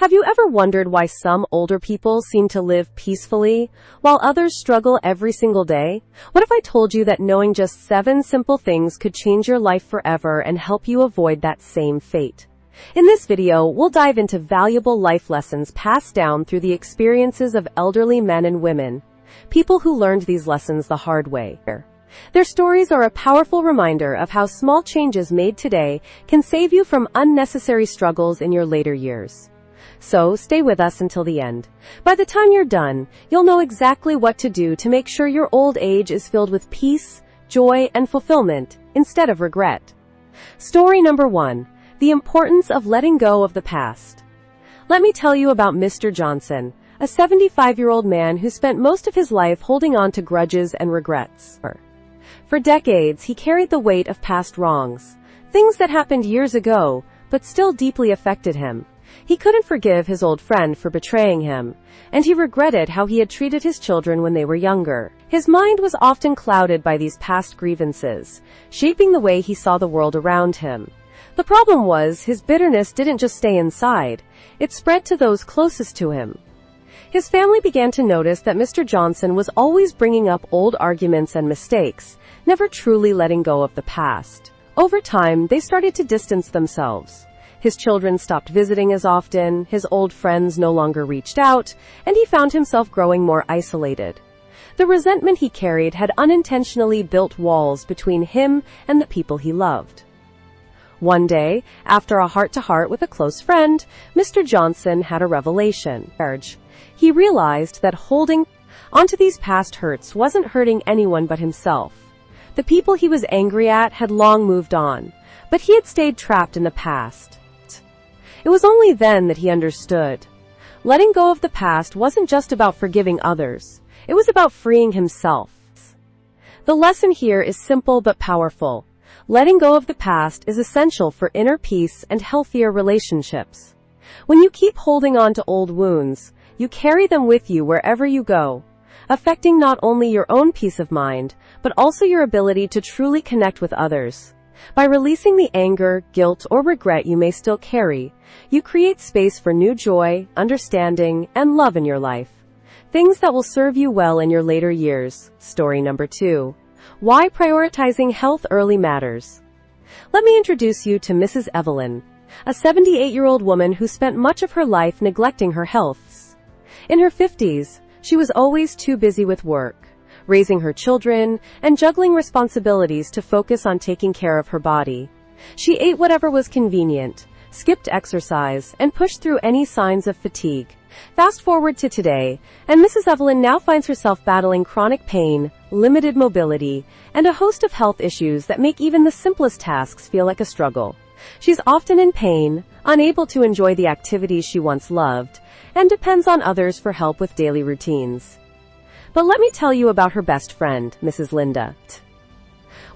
Have you ever wondered why some older people seem to live peacefully, while others struggle every single day? What if I told you that knowing just 7 simple things could change your life forever and help you avoid that same fate? In this video, we'll dive into valuable life lessons passed down through the experiences of elderly men and women, people who learned these lessons the hard way. Their stories are a powerful reminder of how small changes made today can save you from unnecessary struggles in your later years. So, stay with us until the end. By the time you're done, you'll know exactly what to do to make sure your old age is filled with peace, joy, and fulfillment, instead of regret. Story number 1. The importance of letting go of the past. Let me tell you about Mr. Johnson, a 75-year-old man who spent most of his life holding on to grudges and regrets. For decades, he carried the weight of past wrongs, things that happened years ago, but still deeply affected him. He couldn't forgive his old friend for betraying him, and he regretted how he had treated his children when they were younger. His mind was often clouded by these past grievances, shaping the way he saw the world around him. The problem was, his bitterness didn't just stay inside, it spread to those closest to him. His family began to notice that Mr. Johnson was always bringing up old arguments and mistakes, never truly letting go of the past. Over time, they started to distance themselves. His children stopped visiting as often, his old friends no longer reached out, and he found himself growing more isolated. The resentment he carried had unintentionally built walls between him and the people he loved. One day, after a heart-to-heart with a close friend, Mr. Johnson had a revelation. He realized that holding onto these past hurts wasn't hurting anyone but himself. The people he was angry at had long moved on, but he had stayed trapped in the past. It was only then that he understood. Letting go of the past wasn't just about forgiving others. It was about freeing himself. The lesson here is simple but powerful. Letting go of the past is essential for inner peace and healthier relationships. When you keep holding on to old wounds, you carry them with you wherever you go, affecting not only your own peace of mind, but also your ability to truly connect with others. By releasing the anger, guilt, or regret you may still carry, you create space for new joy, understanding, and love in your life. Things that will serve you well in your later years. Story number 2. Why prioritizing health early matters. Let me introduce you to Mrs. Evelyn, a 78-year-old woman who spent much of her life neglecting her health. In her 50s, she was always too busy with work, raising her children, and juggling responsibilities to focus on taking care of her body. She ate whatever was convenient, skipped exercise, and pushed through any signs of fatigue. Fast forward to today, and Mrs. Evelyn now finds herself battling chronic pain, limited mobility, and a host of health issues that make even the simplest tasks feel like a struggle. She's often in pain, unable to enjoy the activities she once loved, and depends on others for help with daily routines. But let me tell you about her best friend, Mrs. Linda.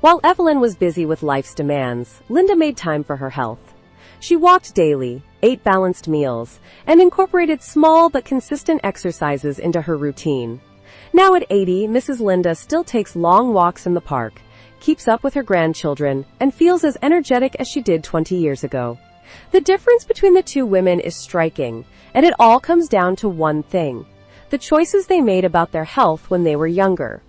While Evelyn was busy with life's demands, Linda made time for her health. She walked daily, ate balanced meals, and incorporated small but consistent exercises into her routine. Now at 80, Mrs. Linda still takes long walks in the park, keeps up with her grandchildren, and feels as energetic as she did 20 years ago. The difference between the two women is striking, and it all comes down to one thing: the choices they made about their health when they were younger.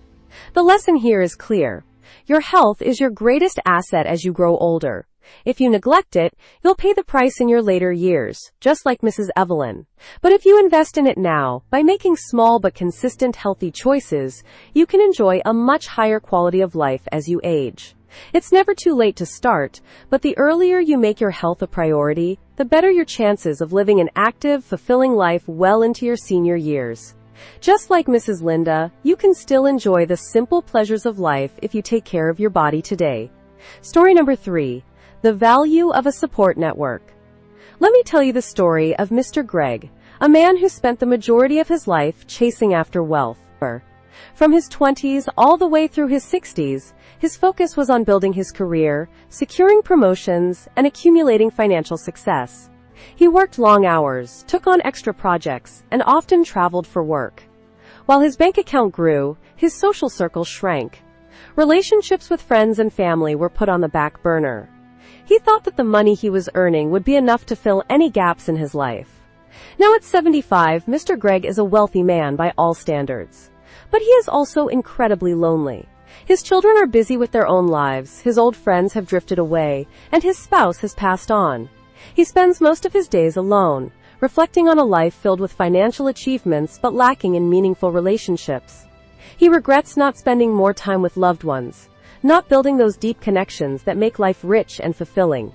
The lesson here is clear. Your health is your greatest asset as you grow older. If you neglect it, you'll pay the price in your later years, just like Mrs. Evelyn. But if you invest in it now, by making small but consistent healthy choices, you can enjoy a much higher quality of life as you age. It's never too late to start, but the earlier you make your health a priority, the better your chances of living an active, fulfilling life well into your senior years. Just like Mrs. Linda, you can still enjoy the simple pleasures of life if you take care of your body today. Story number 3. The value of a support network. Let me tell you the story of Mr. Greg, a man who spent the majority of his life chasing after wealth. From his 20s all the way through his 60s, his focus was on building his career, securing promotions, and accumulating financial success. He worked long hours, took on extra projects, and often traveled for work. While his bank account grew, his social circle shrank. Relationships with friends and family were put on the back burner. He thought that the money he was earning would be enough to fill any gaps in his life. Now at 75, Mr. Gregg is a wealthy man by all standards. But he is also incredibly lonely. His children are busy with their own lives, his old friends have drifted away, and his spouse has passed on. He spends most of his days alone, reflecting on a life filled with financial achievements but lacking in meaningful relationships. He regrets not spending more time with loved ones, not building those deep connections that make life rich and fulfilling.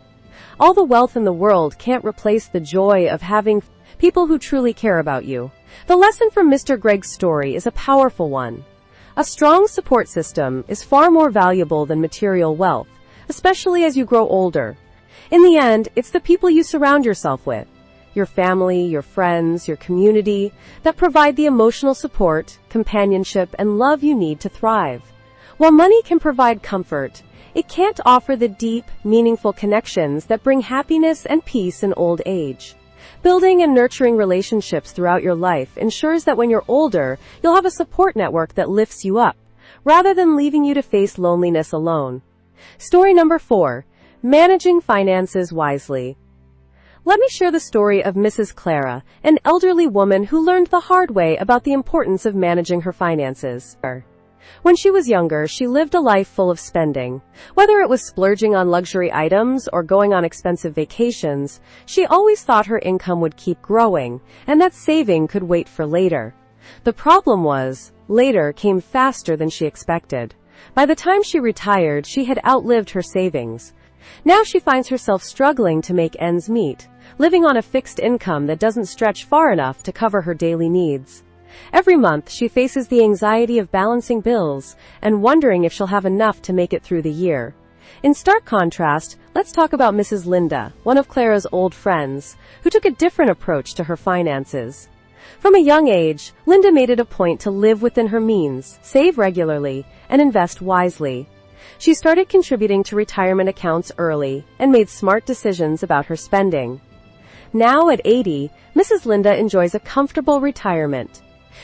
All the wealth in the world can't replace the joy of having people who truly care about you. The lesson from Mr. Gregg's story is a powerful one. A strong support system is far more valuable than material wealth, especially as you grow older. In the end, it's the people you surround yourself with, your family, your friends, your community, that provide the emotional support, companionship, and love you need to thrive. While money can provide comfort, it can't offer the deep, meaningful connections that bring happiness and peace in old age. Building and nurturing relationships throughout your life ensures that when you're older, you'll have a support network that lifts you up, rather than leaving you to face loneliness alone. Story number 4. Managing finances wisely. Let me share the story of Mrs. Clara, an elderly woman who learned the hard way about the importance of managing her finances. When she was younger, she lived a life full of spending. Whether it was splurging on luxury items or going on expensive vacations, she always thought her income would keep growing, and that saving could wait for later. The problem was, later came faster than she expected. By the time she retired, she had outlived her savings. Now she finds herself struggling to make ends meet, living on a fixed income that doesn't stretch far enough to cover her daily needs. Every month, she faces the anxiety of balancing bills and wondering if she'll have enough to make it through the year. In stark contrast, let's talk about Mrs. Linda, one of Clara's old friends, who took a different approach to her finances. From a young age, Linda made it a point to live within her means, save regularly, and invest wisely. She started contributing to retirement accounts early and made smart decisions about her spending. Now at 80, Mrs. Linda enjoys a comfortable retirement.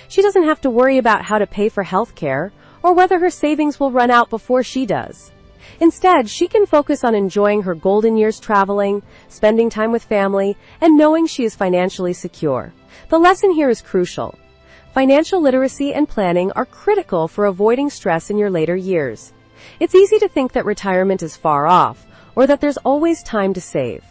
She doesn't have to worry about how to pay for health care or whether her savings will run out before she does. Instead, she can focus on enjoying her golden years traveling, spending time with family, and knowing she is financially secure. The lesson here is crucial. Financial literacy and planning are critical for avoiding stress in your later years. It's easy to think that retirement is far off, or that there's always time to save.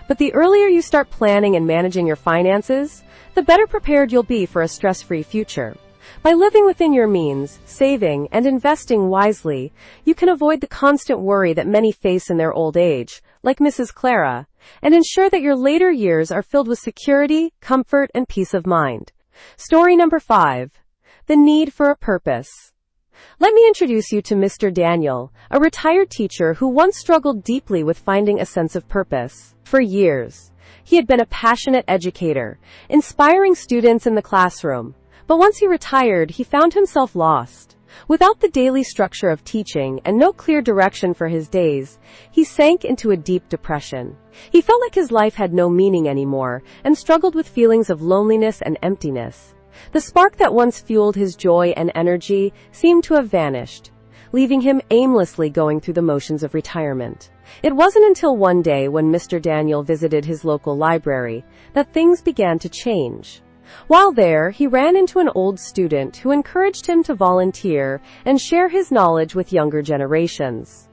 But the earlier you start planning and managing your finances, the better prepared you'll be for a stress-free future. By living within your means, saving, and investing wisely, you can avoid the constant worry that many face in their old age, like Mrs. Clara, and ensure that your later years are filled with security, comfort, and peace of mind. Story number 5. The need for a purpose. Let me introduce you to Mr. Daniel, a retired teacher who once struggled deeply with finding a sense of purpose. For years, he had been a passionate educator, inspiring students in the classroom. But once he retired, he found himself lost. Without the daily structure of teaching and no clear direction for his days, he sank into a deep depression. He felt like his life had no meaning anymore and struggled with feelings of loneliness and emptiness. The spark that once fueled his joy and energy seemed to have vanished, leaving him aimlessly going through the motions of retirement. It wasn't until one day when Mr. Daniel visited his local library that things began to change. While there, he ran into an old student who encouraged him to volunteer and share his knowledge with younger generations.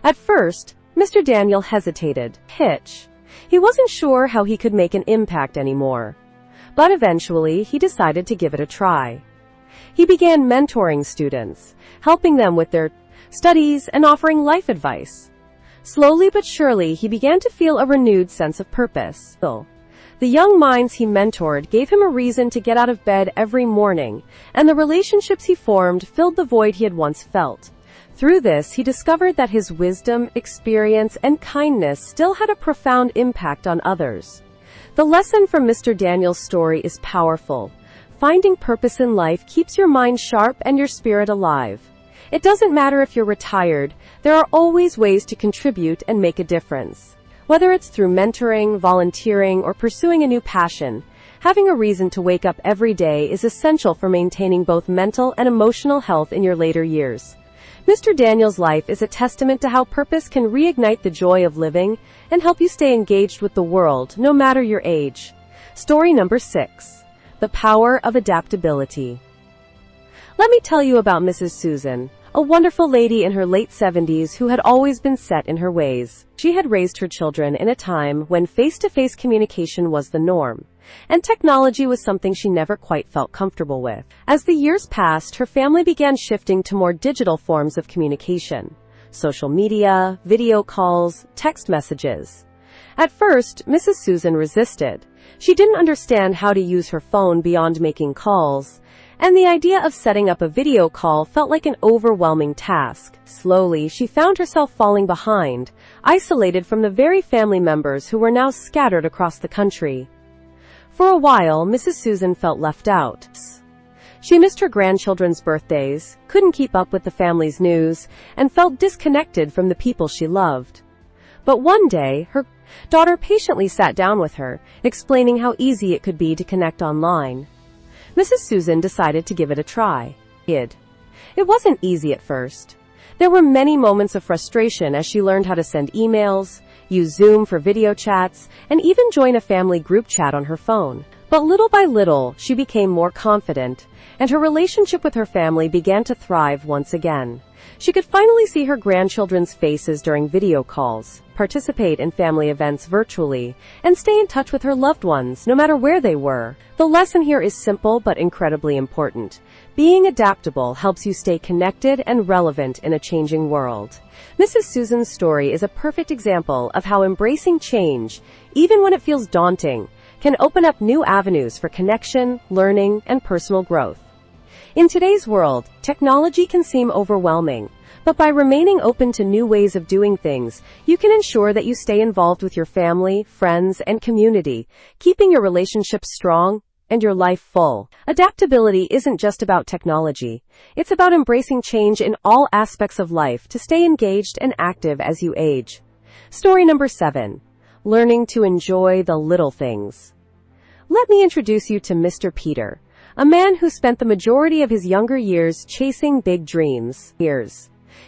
At first, Mr. Daniel hesitated. He wasn't sure how he could make an impact anymore. But eventually, he decided to give it a try. He began mentoring students, helping them with their studies and offering life advice. Slowly but surely, he began to feel a renewed sense of purpose. The young minds he mentored gave him a reason to get out of bed every morning, and the relationships he formed filled the void he had once felt. Through this, he discovered that his wisdom, experience, and kindness still had a profound impact on others. The lesson from Mr. Daniel's story is powerful. Finding purpose in life keeps your mind sharp and your spirit alive. It doesn't matter if you're retired, there are always ways to contribute and make a difference. Whether it's through mentoring, volunteering, or pursuing a new passion, having a reason to wake up every day is essential for maintaining both mental and emotional health in your later years. Mr. Daniel's life is a testament to how purpose can reignite the joy of living and help you stay engaged with the world, no matter your age. Story number 6. The power of adaptability. Let me tell you about Mrs. Susan, a wonderful lady in her late 70s who had always been set in her ways. She had raised her children in a time when face-to-face communication was the norm, and technology was something she never quite felt comfortable with. As the years passed, her family began shifting to more digital forms of communication: social media, video calls, text messages. At first, Mrs. Susan resisted. She didn't understand how to use her phone beyond making calls, and the idea of setting up a video call felt like an overwhelming task. Slowly, she found herself falling behind, isolated from the very family members who were now scattered across the country. For a while, Mrs. Susan felt left out. She missed her grandchildren's birthdays, couldn't keep up with the family's news, and felt disconnected from the people she loved. But one day, her daughter patiently sat down with her, explaining how easy it could be to connect online. Mrs. Susan decided to give it a try. It wasn't easy at first. There were many moments of frustration as she learned how to send emails, use Zoom for video chats, and even join a family group chat on her phone. But little by little, she became more confident, and her relationship with her family began to thrive once again. She could finally see her grandchildren's faces during video calls, participate in family events virtually, and stay in touch with her loved ones, no matter where they were. The lesson here is simple but incredibly important. Being adaptable helps you stay connected and relevant in a changing world. Mrs. Susan's story is a perfect example of how embracing change, even when it feels daunting, can open up new avenues for connection, learning, and personal growth. In today's world, technology can seem overwhelming, but by remaining open to new ways of doing things, you can ensure that you stay involved with your family, friends, and community, keeping your relationships strong and your life full. Adaptability isn't just about technology. It's about embracing change in all aspects of life to stay engaged and active as you age. Story number 7. Learning to enjoy the little things. Let me introduce you to Mr. Peter, a man who spent the majority of his younger years chasing big dreams.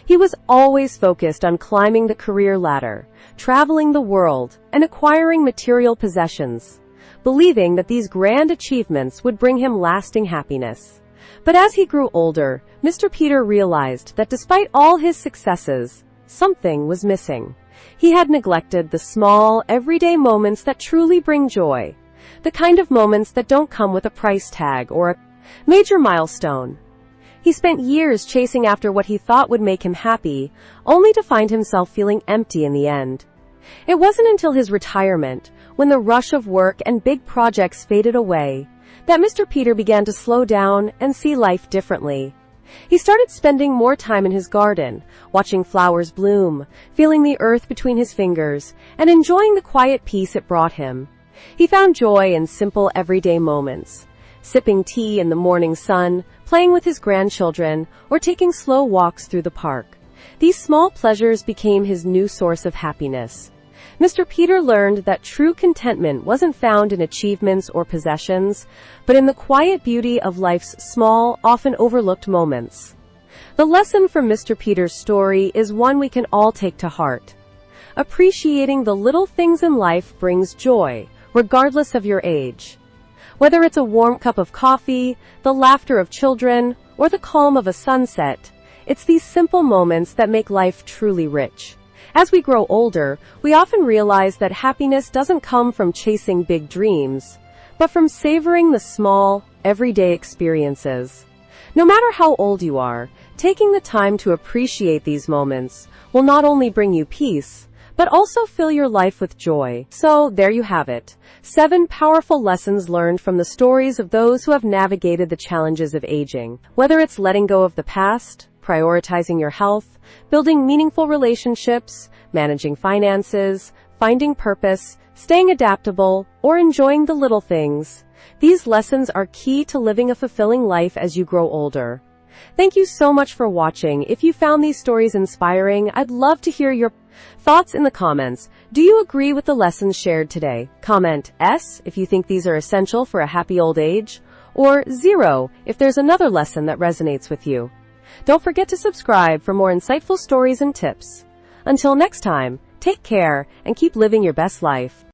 He was always focused on climbing the career ladder, traveling the world, and acquiring material possessions, believing that these grand achievements would bring him lasting happiness. But as he grew older, Mr. Peter realized that despite all his successes, something was missing. He had neglected the small, everyday moments that truly bring joy, the kind of moments that don't come with a price tag or a major milestone. He spent years chasing after what he thought would make him happy, only to find himself feeling empty in the end. It wasn't until his retirement, when the rush of work and big projects faded away, that Mr. Peter began to slow down and see life differently. He started spending more time in his garden, watching flowers bloom, feeling the earth between his fingers, and enjoying the quiet peace it brought him. He found joy in simple everyday moments, sipping tea in the morning sun, playing with his grandchildren, or taking slow walks through the park. These small pleasures became his new source of happiness. Mr. Peter learned that true contentment wasn't found in achievements or possessions, but in the quiet beauty of life's small, often overlooked moments. The lesson from Mr. Peter's story is one we can all take to heart. Appreciating the little things in life brings joy, regardless of your age. Whether it's a warm cup of coffee, the laughter of children, or the calm of a sunset, it's these simple moments that make life truly rich. As we grow older, we often realize that happiness doesn't come from chasing big dreams, but from savoring the small, everyday experiences. No matter how old you are, taking the time to appreciate these moments will not only bring you peace, but also fill your life with joy. So, there you have it. 7 powerful lessons learned from the stories of those who have navigated the challenges of aging. Whether it's letting go of the past, prioritizing your health, building meaningful relationships, managing finances, finding purpose, staying adaptable, or enjoying the little things, these lessons are key to living a fulfilling life as you grow older. Thank you so much for watching. If you found these stories inspiring, I'd love to hear your thoughts in the comments. Do you agree with the lessons shared today? Comment S if you think these are essential for a happy old age, or 0 if there's another lesson that resonates with you. Don't forget to subscribe for more insightful stories and tips. Until next time, take care and keep living your best life.